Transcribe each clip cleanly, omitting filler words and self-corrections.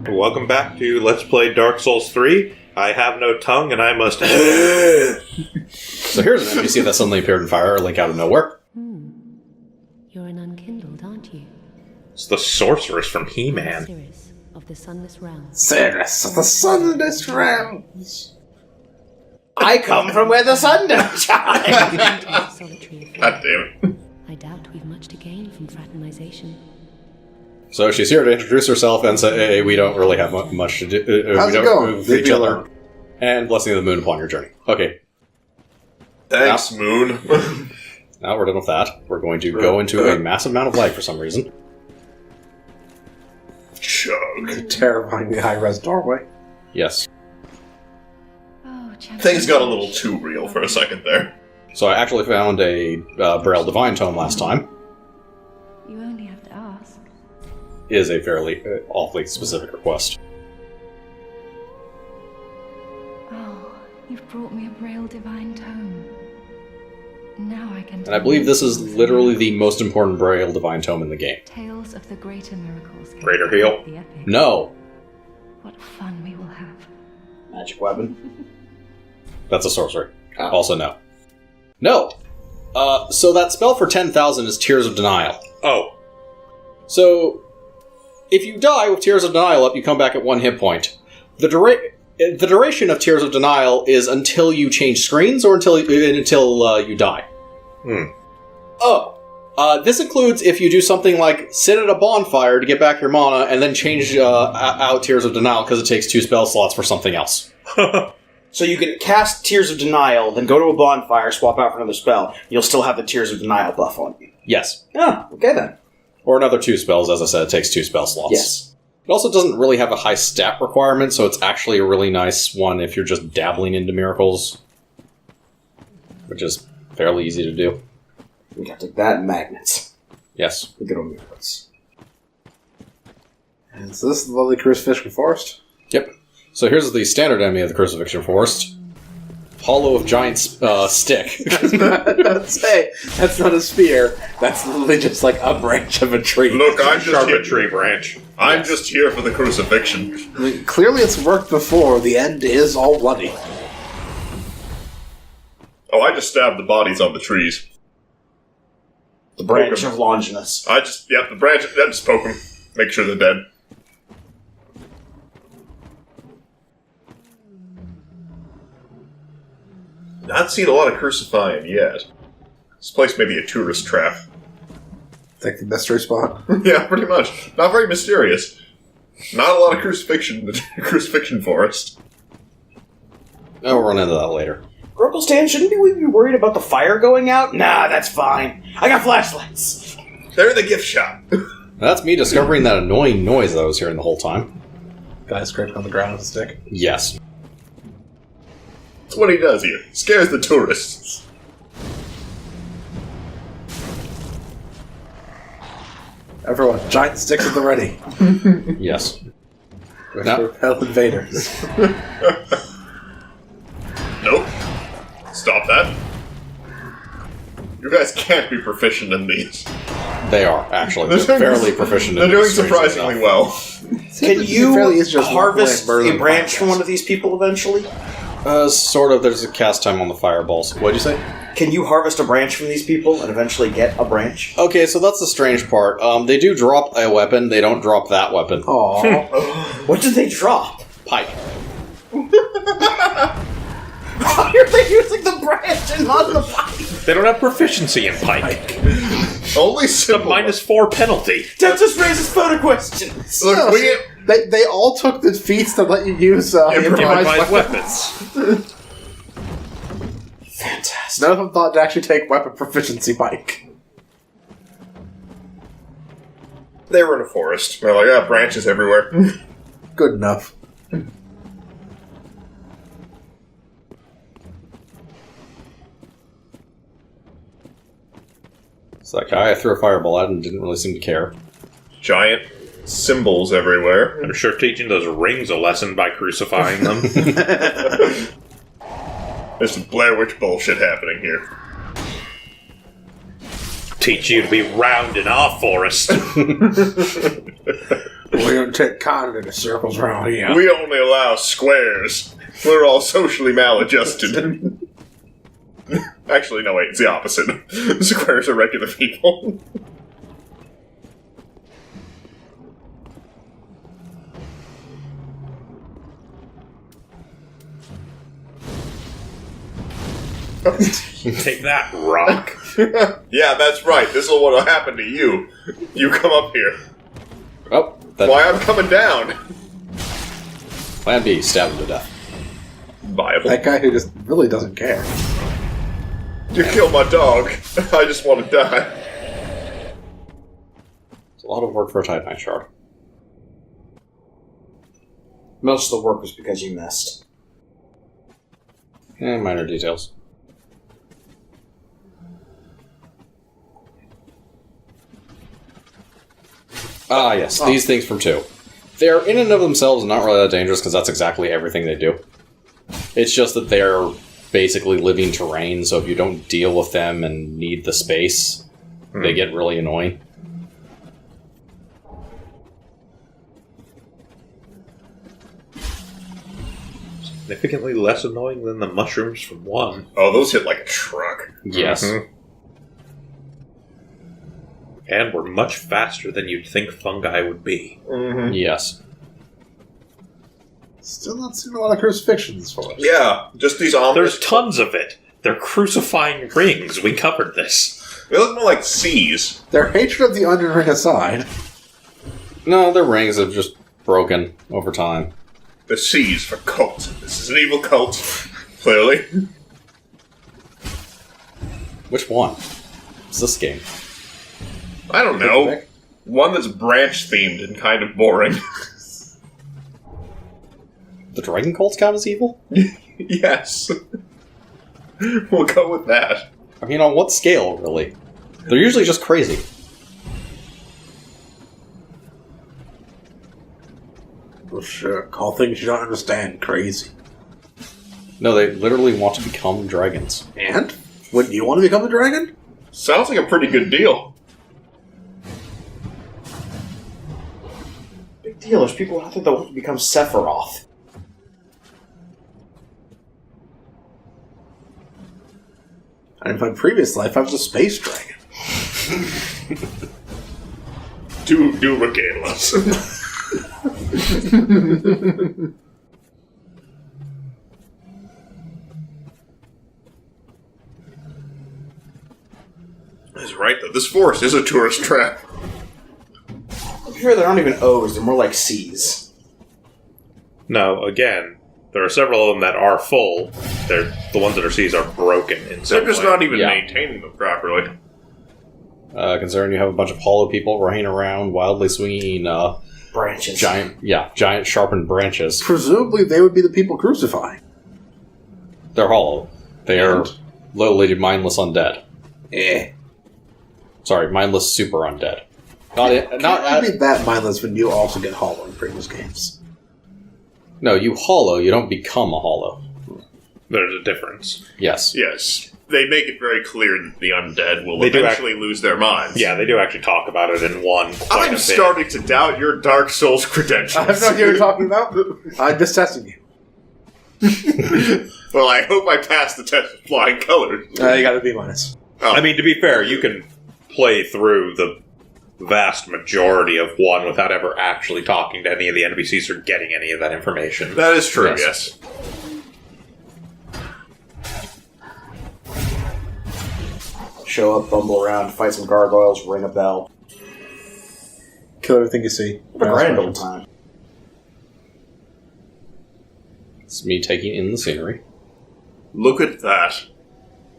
Welcome back to Let's Play Dark Souls 3. I have no tongue and I must... So here's an NPC that suddenly appeared in fire, like out of nowhere. You're an unkindled, aren't you? It's the sorceress from He-Man. Cirrus of the Sunless Realms. Cirrus of the Sunless Realms. I come from where the sun don't shine. Solitary affair. God damn it. I doubt we've much to gain from fraternization. So she's here to introduce herself and say, hey, we don't really have much to do. How's we it don't going? move for each other. And blessing of the moon upon your journey. Okay, Thanks, Moon. now we're done with that. We're going to go into a massive amount of lag for some reason. Chug. Terrifyingly high-res doorway. Yes. Oh, Things got a little too real for a second there. So I actually found a Braille Divine Tome last time. You only have to ask. Is a fairly awfully specific request. Oh, you've brought me a Braille Divine Tome. Now I can. And I believe this is literally the most important Braille Divine Tome in the game. Tales of the greater miracles. Greater heal? The epic. No! What fun we will have. Magic weapon. That's a sorcery. Oh. Also no. No! So that spell for 10,000 is Tears of Denial. Oh. So, if you die with Tears of Denial up, you come back at 1 hit point. The duration of Tears of Denial is until you change screens or until you die. Oh. This includes if you do something like sit at a bonfire to get back your mana and then change out Tears of Denial because it takes 2 spell slots for something else. So you can cast Tears of Denial, then go to a bonfire, swap out for another spell. You'll still have the Tears of Denial buff on you. Yes. Ah, okay then. Or another 2 spells, as I said, it takes 2 spell slots. Yes. It also doesn't really have a high stat requirement, so it's actually a really nice one if you're just dabbling into miracles. Which is fairly easy to do. We got to take that and magnets. Yes. The good old miracles. And so this is the lovely Crucifixion Forest. Yep. So here's the standard enemy of the Crucifixion Forest. Hollow of Giant Stick. Hey, that's not a spear. That's literally just like a branch of a tree. Look, I'm just Sharp here. a tree branch. I'm just here for the crucifixion. I mean, clearly it's worked before. The end is all bloody. Oh, I just stabbed the bodies on the trees. The branch Poke 'em. of Longinus. The branch, I just poke them. Make sure they're dead. Not seen a lot of crucifying yet. This place may be a tourist trap. Like the mystery spot. Yeah, pretty much. Not very mysterious. Not a lot of crucifixion in the crucifixion forest. Oh, we'll run into that later. Grokelstan, shouldn't we be worried about the fire going out? Nah, that's fine. I got flashlights. They're in the gift shop. That's me discovering that annoying noise that I was hearing the whole time. Guy scraping on the ground with a stick. Yes. That's what he does here. He scares the tourists. Everyone, giant sticks at the ready. Yes. To repel invaders. Nope. Stop that. You guys can't be proficient in these. They are, actually. They're They're doing- fairly proficient They're in doing these, strangely surprisingly enough. well. Can you fairly easy to just walk away harvest and burn a them branch from podcasts. one of these people eventually? Sort of. There's a cast time on the fireballs. What'd you say? Can you harvest a branch from these people and eventually get a branch? Okay, so that's the strange part. They do drop a weapon, they don't drop that weapon. Aww. What did they drop? Pike. Why are they using the branch and not the pipe? They don't have proficiency in pike. Only It's a simple. -4 penalty. That just raises further questions. Look, No, we they all took the feats to let you use Improvised improvised Weapons. weapons. Fantastic. None of them thought to actually take weapon proficiency bike. they were in a forest. They're like, ah, branches everywhere. Good enough. It's like, I threw a fireball at it and didn't really seem to care. Giant symbols everywhere. I'm sure teaching those rings a lesson by crucifying them. There's some Blair Witch bullshit happening here. Teach you to be round in our forest. We don't take kindly to circles around here. We only allow squares. We're all socially maladjusted. Actually, no, wait, it's the opposite. Squares are regular people. Take that, rock. Yeah, that's right. This is what'll happen to you. You come up here. Oh, Why I'm coming down? Plan B, stab him to death. Viable. That guy who just really doesn't care. You killed my dog. I just want to die. It's a lot of work for a Titanite shard. Most of the work was because you missed. Minor details. Ah, yes, these things from 2. They're in and of themselves not really that dangerous because that's exactly everything they do. It's just that they're basically living terrain, so if you don't deal with them and need the space, they get really annoying. Significantly less annoying than the mushrooms from 1. Oh, those hit like a truck. Yes. And were much faster than you'd think fungi would be. Yes. Still not seeing a lot of crucifixions for us. Yeah, just these ominous... There's tons of it. They're crucifying rings. We covered this. They look more like C's. Their hatred of the Onion Ring aside. No, their rings have just broken over time. The C's for cult. This is an evil cult. Clearly. Which one? It's this game. I don't know. One that's branch-themed and kind of boring. The Dragon Cults count as evil? Yes. We'll go with that. I mean, on what scale, really? They're usually just crazy. Well, sure. Call things you don't understand crazy. No, they literally want to become dragons. And? Wouldn't you want to become a dragon? Sounds like a pretty good deal. Big deal, there's people out there that want to become Sephiroth. And in my previous life, I was a space dragon. Do regale us. That's right, though. This forest is a tourist trap. I'm sure they're not even O's, they're more like C's. No, again, there are several of them that are full. They're the ones that are C's are broken in some They're just way. not even Yeah. maintaining them properly. Considering you have a bunch of hollow people running around, wildly swinging Branches. giant sharpened branches. Presumably, they would be the people crucifying. They're hollow. They are And? lowly mindless undead. Eh. Sorry, mindless super undead. Can't be that mindless when you also get hollow in previous games. No, you hollow, you don't become a hollow. There's a difference. Yes. Yes. They make it very clear that the undead will They do eventually lose their minds. Yeah, they do actually talk about it in 1 quite a I'm bit. starting to doubt your Dark Souls credentials. I have no idea what you're talking about. I'm just testing you. Well, I hope I passed the test with flying colors. You got a B minus. Oh. I mean, to be fair, you can play through the vast majority of 1 without ever actually talking to any of the NPCs or getting any of that information. That is true, Yes. yes. Show up, bumble around, fight some gargoyles, ring a bell. Kill everything you see. What a grand old time. It's me taking in the scenery. Look at that.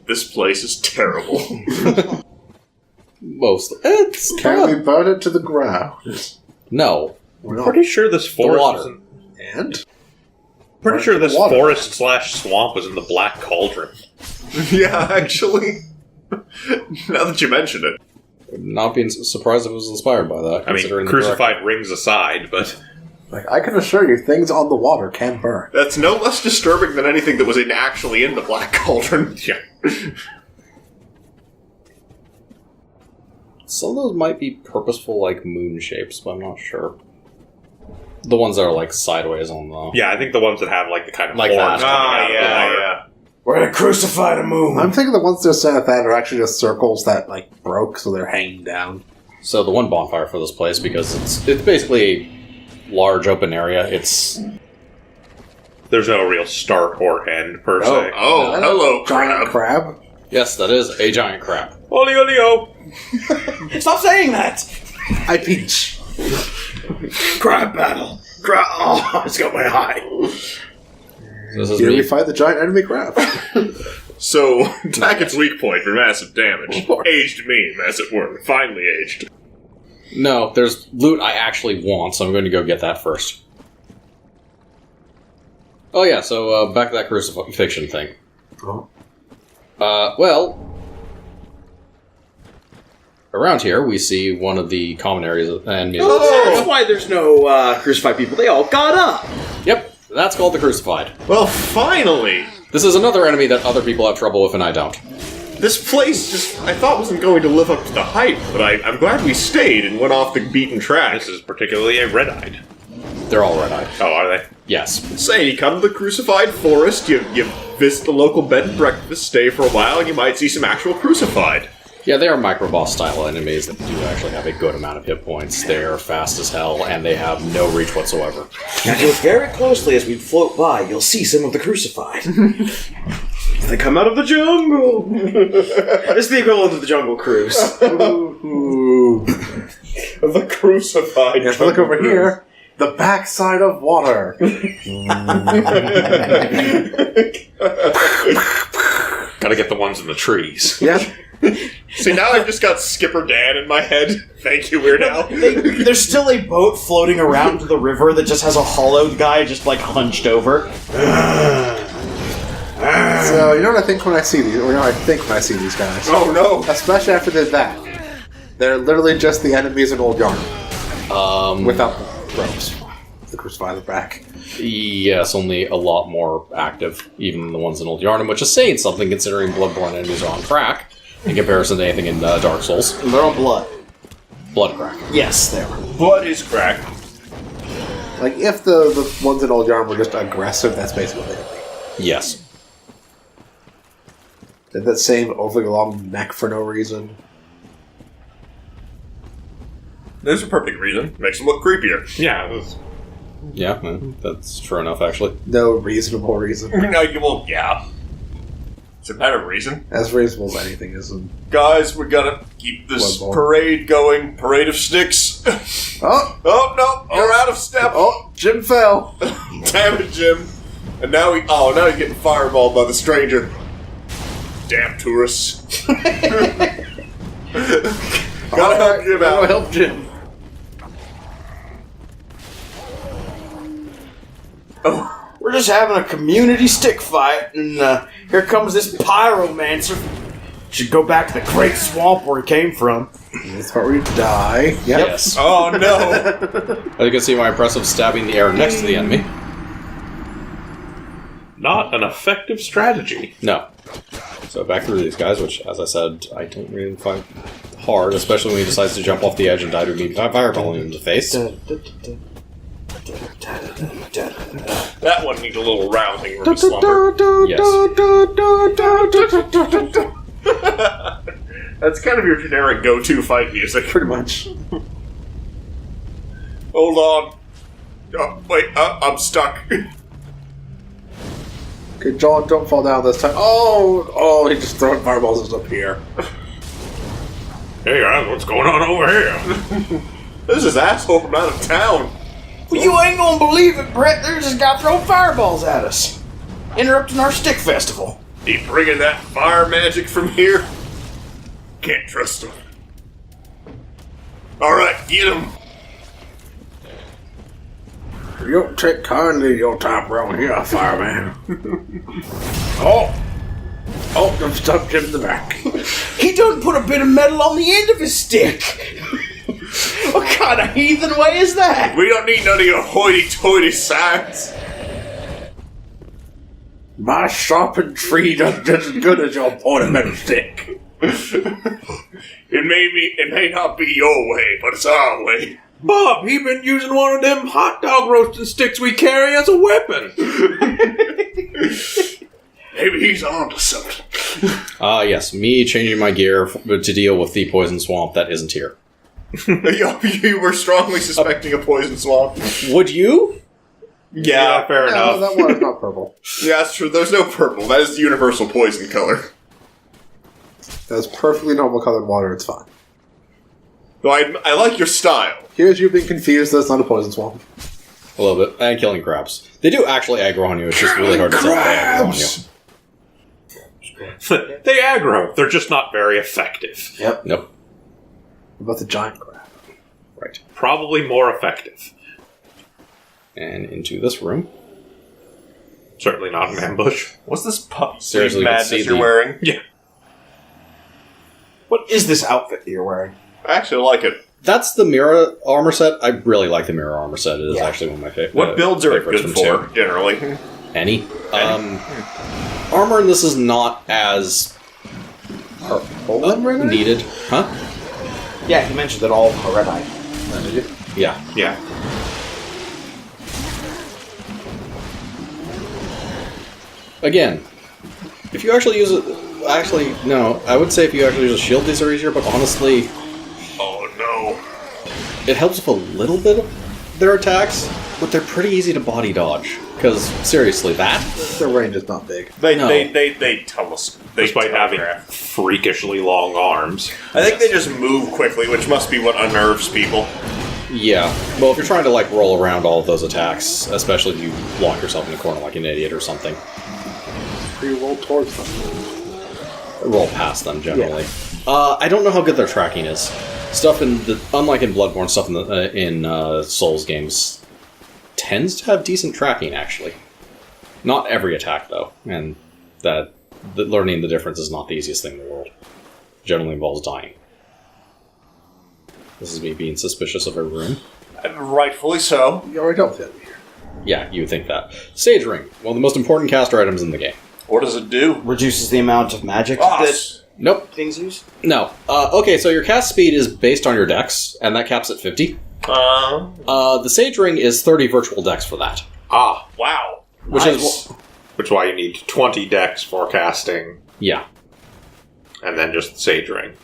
This place is terrible. Mostly. It's Can not. we burn it to the ground? No. We're not. Pretty sure this forest water. was in, And? pretty sure this Water. forest / swamp was in the Black Cauldron. Yeah, actually. Now that you mention it. Not being surprised if it was inspired by that. I mean, considering the crucified rings aside, but Like, I can assure you, things on the water can burn. That's no less disturbing than anything that was actually in the Black Cauldron. yeah. Some of those might be purposeful, like, moon shapes, but I'm not sure. The ones that are like sideways on the... Yeah, I think the ones that have like the kind of Like horns that. coming out of the water. yeah. We're gonna crucify the moon. I'm thinking the ones that are set at that are actually just circles that like broke, so they're hanging down. So the one bonfire for this place, because it's basically a large open area. It's... There's no real start or end, per se. Oh, hello, Giant crab. Yes, that is a giant crab. Olio, Leo! Stop saying that! I peach. Crab battle. Oh, it's got my eye. This is Here we me. fight the giant enemy crab. So, Tackett's weak point for massive damage. Of course. Aged meme, as it were. Finally aged. No, there's loot I actually want, so I'm going to go get that first. Oh yeah, so back to that crucifixion thing. Oh. Well, around here we see one of the commentaries and music. That's why there's no crucified people. They all got up. Yep, that's called the Crucified. Well, finally! This is another enemy that other people have trouble with and I don't. This place just, I thought wasn't going to live up to the hype, but I'm glad we stayed and went off the beaten track. This is particularly a red-eyed. They're all red-eyed. Oh, are they? Yes. Say, you come to the Crucified Forest, you visit the local bed and breakfast, stay for a while, and you might see some actual Crucified. Yeah, they are micro-boss style enemies that do actually have a good amount of hit points. They're fast as hell, and they have no reach whatsoever. Now, if you look very closely as we float by, you'll see some of the crucified. They come out of the jungle. This is the equivalent of the Jungle Cruise. The Crucified. If you look over here, the backside of water. Gotta get the ones in the trees. Yeah. See, now I've just got Skipper Dan in my head. Thank you, Weird Al. There's still a boat floating around to the river that just has a hollowed guy just like hunched over. So, you know what I think when I see these? Or you know what I think when I see these guys? Oh no. Especially after they did that. They're literally just the enemies in Old Yarn. Without the ropes. The Crucified at the back. Yes, only a lot more active, even than the ones in Old Yarnum, which is saying something considering Bloodborne enemies are on crack in comparison to anything in Dark Souls. They're on blood. Blood crack. Yes, they are. Blood is crack. Like, if the ones in Old Yarn were just aggressive, that's basically what they would be. Yes. They had that same overly long neck for no reason. There's a perfect reason. Makes them look creepier. Yeah, this- Yeah, that's true enough, actually. No reasonable reason. No, you won't. Yeah. It's a better reason. As reasonable as anything is. Guys, we gotta keep this Bloodborne. parade going. Parade of sticks. Oh! Oh, no. You're out of step. Oh! Jim fell! Damn it, Jim. And now now he's getting fireballed by the stranger. Damn tourists. Gotta help Jim Gotta out. help Jim. We're just having a community stick fight, and here comes this pyromancer. Should go back to the great swamp where he came from. This part where you die. Yep. Yes. Oh, no. As you can see, my impressive stabbing the air next to the enemy. not an effective strategy. No. So back through these guys, which, as I said, I don't really find hard, especially when he decides to jump off the edge and die to me fireballing him in the face. That one needs a little rousing from slumber. Yes. That's kind of your generic go-to fight music. Pretty much. Hold on. Oh, wait, I'm stuck. Okay, John, don't fall down this time. Oh, he just throwing fireballs up here. Hey guys, what's going on over here? This is asshole from out of town. Well, you ain't gonna believe it, Brett. There's this guy throwing fireballs at us. Interrupting our stick festival. He bringing that fire magic from here? Can't trust him. Alright, get him. You don't take kindly to your time around here, fireman. Oh, I'm stuck in the back. He done put a bit of metal on the end of his stick. What kind of heathen way is that? We don't need none of your hoity-toity signs. My sharpened tree does just as good as your pointed metal stick. It may not be your way, but it's our way. Bob, he been using one of them hot dog roasting sticks we carry as a weapon. Maybe he's on to something. Yes, me changing my gear to deal with the poison swamp that isn't here. You were strongly suspecting a poison swamp. Would you? Yeah, fair enough. No, that water's not purple. Yeah, that's true. There's no purple. That is the universal poison color. That's perfectly normal colored water, it's fine. Though I like your style. Here's you being confused that it's not a poison swamp. A little bit. And killing crabs. They do actually aggro on you, it's just really hard to tell if they aggro on you. They aggro. They're just not very effective. Nope. What about the giant crab? Right. Probably more effective. And into this room. Certainly not an ambush. What's this puppy Seriously, sleeve you can see madness you're the- wearing? Yeah. What is this outfit that you're wearing? I actually like it. That's the mirror armor set. I really like the mirror armor set. It is actually one of my favorites. What builds are it good for, generally? Any. Armor in this is not as needed. Huh? Yeah, he mentioned that all of them are red-eyed. Yeah. Yeah. Again, if you actually use it... Actually, no. I would say if you actually use a shield, these are easier, but honestly, Oh no. it helps with a little bit of their attacks, but they're pretty easy to body dodge. Because, seriously, that... Their range is not big. They No. they tell us. Despite having freakishly long arms. I think they just move quickly, which must be what unnerves people. Yeah. Well, if you're trying to, like, roll around all of those attacks, especially if you lock yourself in a corner like an idiot or something, Pre-roll towards them. roll past them, generally. I don't know how good their tracking is. Stuff in the... Unlike in Bloodborne, stuff in Souls games tends to have decent tracking, actually. Not every attack, though, and learning the difference is not the easiest thing in the world. Generally involves dying. This is me being suspicious of a room. Rightfully so. You already dealt with it here. Yeah, you would think that. Sage Ring, one of the most important caster items in the game. What does it do? Reduces the amount of magic Ah, that Nope. things use. No. Okay, so your cast speed is based on your dex, and that caps at 50. The Sage Ring is 30 virtual dex for that. Ah, wow. Which is... which is why you need 20 dex for casting, Yeah. and then just the Sage Ring.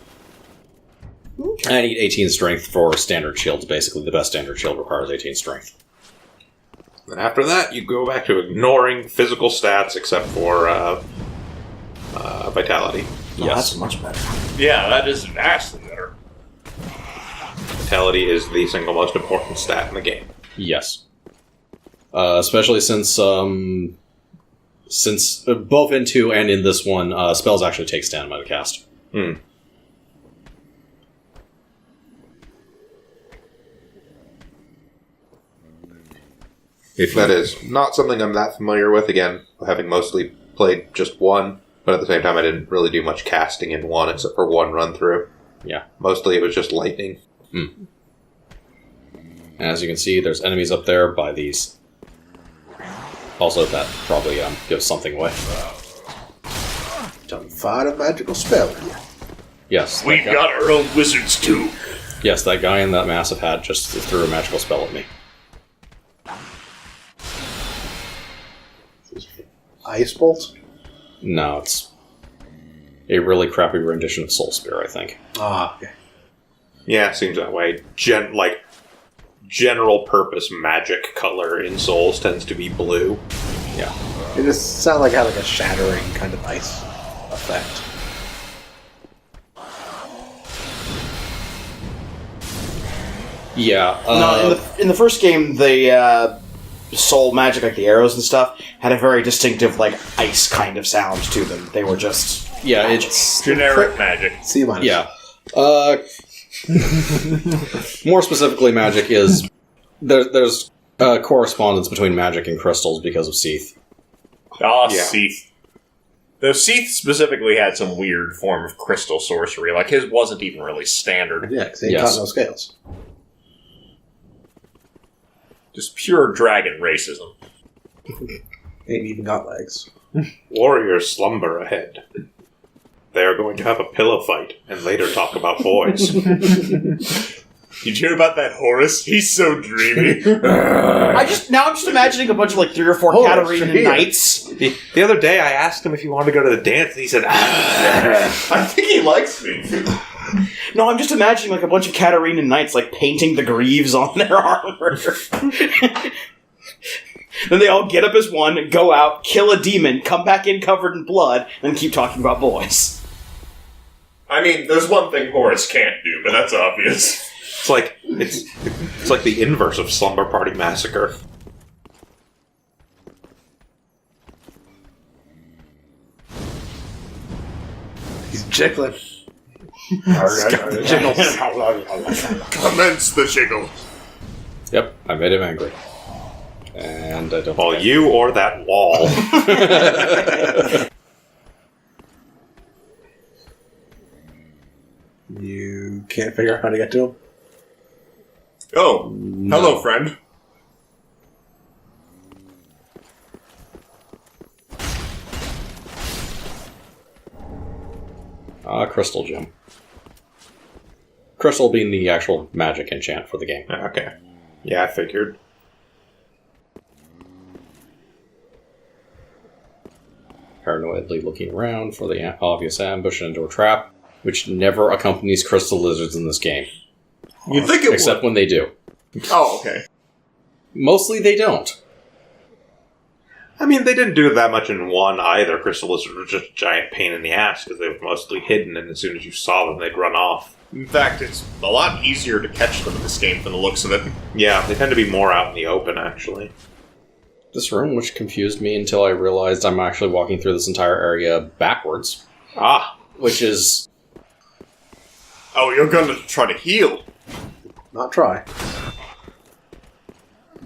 I need 18 strength for standard shields. Basically, the best standard shield requires 18 strength. And after that, you go back to ignoring physical stats except for vitality. Oh, Yes. that's much better. Yeah, that is vastly better. Vitality is the single most important stat in the game. Yes. Especially since both in 2 and in this one, spells actually take stamina to cast. That is not something I'm that familiar with, again, having mostly played just one, but at the same time I didn't really do much casting in one except for one run-through. Yeah. Mostly it was just lightning. And as you can see, there's enemies up there by these. Also, that probably gives something away. Done fired a magical spell here. Yes. We've that guy- got our own wizards too. Yes, that guy in that massive hat just threw a magical spell at me. Ice bolts? No, it's a really crappy rendition of Soul Spear, I think. Ah, okay. Yeah, seems that way. General purpose magic color in Souls tends to be blue. Yeah. It just sounded like it had like a shattering kind of ice effect. Yeah. No, in the first game, the soul magic, like the arrows and stuff, had a very distinctive, like, ice kind of sound to them. They were just... yeah, it's... Generic magic. C minus. Yeah. More specifically, magic is... There's correspondence between magic and crystals because of Seath. Ah, Yeah. Seath. Though Seath specifically had some weird form of crystal sorcery. Like, his wasn't even really standard. Yeah, because they ain't Yes. got no scales. Just pure dragon racism. Ain't even got legs. Warriors slumber ahead. They are going to have a pillow fight and later talk about boys. Did you hear about that Horus? He's so dreamy. I'm just imagining a bunch of 3 or 4 Katarina knights. The other day, I asked him if he wanted to go to the dance, and he said, I think he likes me. No, I'm just imagining a bunch of Katarina knights painting the greaves on their armor. Then they all get up as one, go out, kill a demon, come back in covered in blood, and keep talking about boys. I mean, there's one thing Horus can't do, but that's obvious. It's like the inverse of Slumber Party Massacre. He's jiggling. Commence the jiggle. Yep, I made him angry. And I don't... Well, you or that wall. You can't figure out how to get to him? Oh, hello, friend. Crystal Gem. Crystal being the actual magic enchant for the game. Okay. Yeah, I figured. Paranoidly looking around for the obvious ambush into a trap, which never accompanies crystal lizards in this game. You'd think it Except when they do. would. Oh, okay. Mostly they don't. I mean, they didn't do that much in 1 either. Crystal lizards were just a giant pain in the ass because they were mostly hidden, and as soon as you saw them, they'd run off. In fact, it's a lot easier to catch them in this game from the looks of it. Yeah, they tend to be more out in the open, actually. This room, which confused me until I realized I'm actually walking through this entire area backwards. Which is... Oh, you're gonna try to heal. Not try.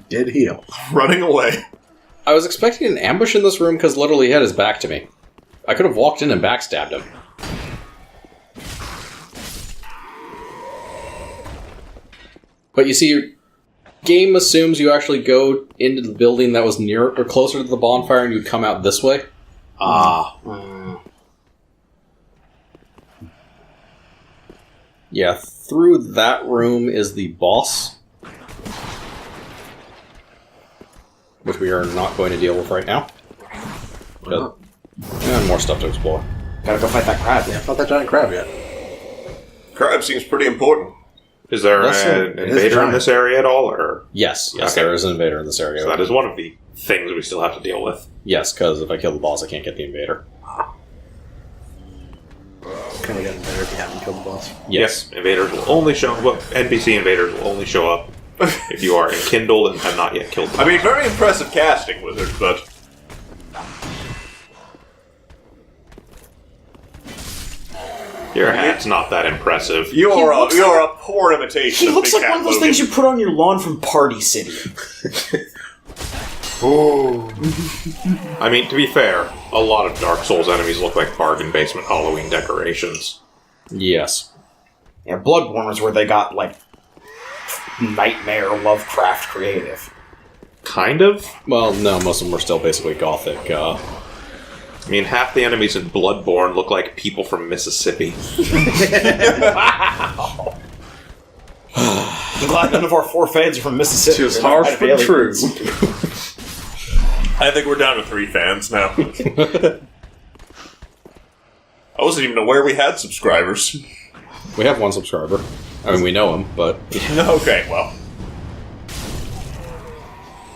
Did heal. Running away. I was expecting an ambush in this room because literally he had his back to me. I could have walked in and backstabbed him. But you see, game assumes you actually go into the building that was near or closer to the bonfire and you'd come out this way. Yeah, through that room is the boss. Which we are not going to deal with right now. And more stuff to explore. Gotta go fight that crab. Yeah, not that giant crab yet. Crab seems pretty important. Is there Listen, an it is invader in giant. this area at all, or...? Yes, Okay. there is an invader in this area. So that is one of the things we still have to deal with. Yes, because if I kill the boss, I can't get the invader. Can we get better if you haven't killed the boss? Yes. Invaders will only show... Well, NPC invaders will only show up if you are enkindled and have not yet killed them. I mean, very impressive casting, Wizard, but... Your hat's not that impressive. You're looks a poor imitation He of looks Big like Cat one of those Logan. things you put on your lawn from Party City. I mean, to be fair, a lot of Dark Souls enemies look like bargain basement Halloween decorations. Yes. Yeah, Bloodborne is where they got, Nightmare Lovecraft creative. Kind of. Well, no, most of them were still basically gothic. I mean, half the enemies in Bloodborne look like people from Mississippi. Wow! I'm glad none of our 4 fans are from Mississippi. She was They're not harsh kind of but true. aliens. I think we're down to 3 fans now. I wasn't even aware we had subscribers. We have 1 subscriber. I mean, we know him, but... Okay, well.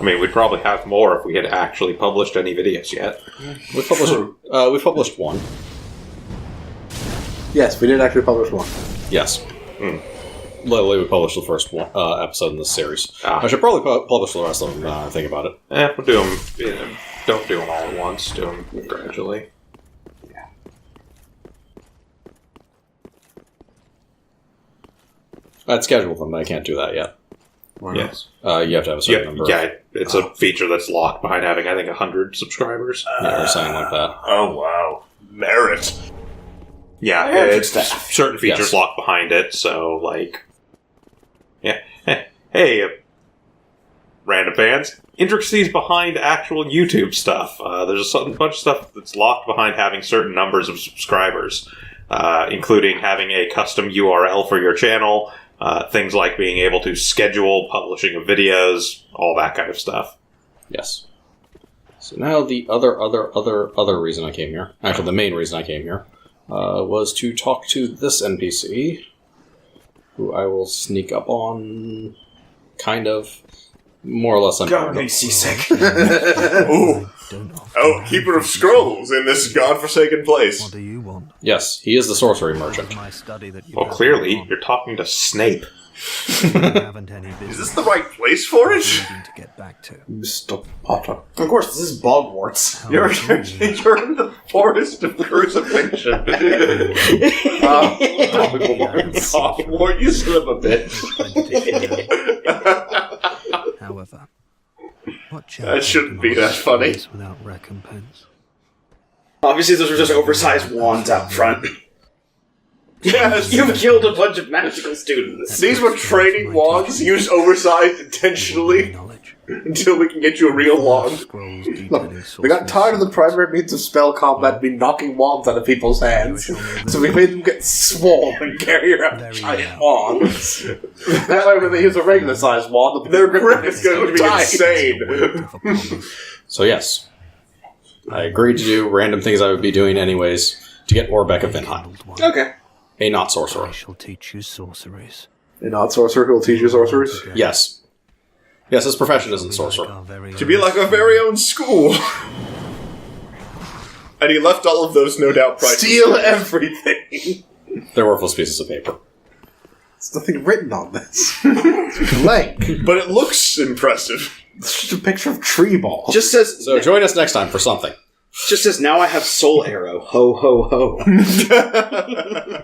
I mean, we'd probably have more if we had actually published any videos yet. we published 1. Yes, we did actually publish one. Yes. Literally, we published the first one, episode in this series. Ah. I should probably publish the rest of them now I think about it. We'll do them... don't do them all at once. Do them gradually. I'd schedule them, but I can't do that yet. Why not? Yes. You have to have a certain number. Yeah, it's a feature that's locked behind having, I think, 100 subscribers. Yeah, or something like that. Oh, wow. Merit. Yeah, Magic it's staff. certain features Yes. locked behind it, so, yeah. Hey, random fans, intricacies behind actual YouTube stuff. There's a bunch of stuff that's locked behind having certain numbers of subscribers, including having a custom URL for your channel, Things like being able to schedule publishing of videos, all that kind of stuff. Yes. So now the other reason I came here, actually the main reason I came here, was to talk to this NPC, who I will sneak up on, kind of, more or less. God, I'm seasick. Ooh. Oh, Keeper of Scrolls in this godforsaken place. What do you want? Yes, he is the sorcery merchant. My study that you Well, have clearly, on. you're talking to Snape. You haven't any business Is this the right place for it? needing to get back to. Mr. Potter. Of course, this is Bogwarts. How You're do you- in the forest of crucifixion. Hogwarts, you son of a bitch. However, what That shouldn't be that funny. Without recompense. Obviously, those were just oversized wands out front. Yes. You killed a bunch of magical students. These were training wands used oversized intentionally Knowledge. until we can get you a real wand. Scrolls Look, detailing we got sorcerers. tired of the primary means of spell combat being knocking wands out of people's hands. So we made them get swole and carry around Very giant well. wands. That way when they use a regular sized wand, Their grip is going to be tight. insane. Upon us. So yes, I agreed to do random things I would be doing anyways to get Orbeck of Vinheim, Old one. Okay. a not I sorcerer. shall teach you sorceries. A not sorcerer who will teach you sorceries. Yes. Yes, his profession isn't sorcerer. Our very To be own like our very own school. And he left all of those, no doubt, prices. Steal everything. They're worthless pieces of paper. There's nothing written on this. It's blank. But it looks impressive. It's just a picture of tree ball. Just says. So join us next time for something. Just says now I have soul arrow. Ho ho ho.